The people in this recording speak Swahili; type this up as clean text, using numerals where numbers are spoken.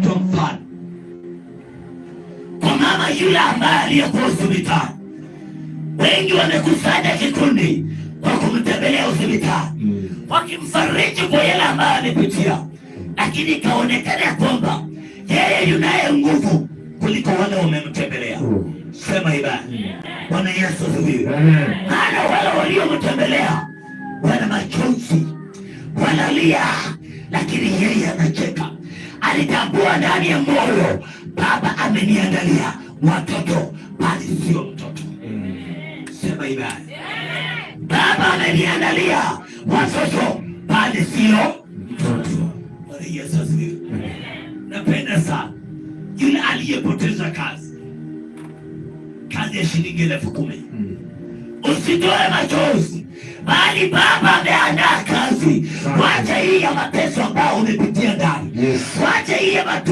mfano kwa mama yule ambaye aliyekuwa hospitali. Wengi wamekusanya kikundi kwa kumtembelea hospitali, wakimfariji kwa yale ambayo amepitia, lakini ikaonekana kwamba yeye yunaye nguvu kuliko wale wamemtembelea. Sema ibada. Bwana Yesu asifiwe. Maana wale waliomtembelea wana machozi, wanalia, lakini yeye anacheka. Alitambua ndani ya moyo, Baba ameniandalia watoto bali sio mtoto. Sema ibada. Baba ameniandalia watoto bali sio mtoto. Bwana Yesu asifiwe. Napenda sana yule aliyepoteza kazi ya shilingi 10,000. Usitoe machozi, bali Baba ameandaa kazi. Wacha hii ya mateso ambayo umepitia ndani, wacha hii ya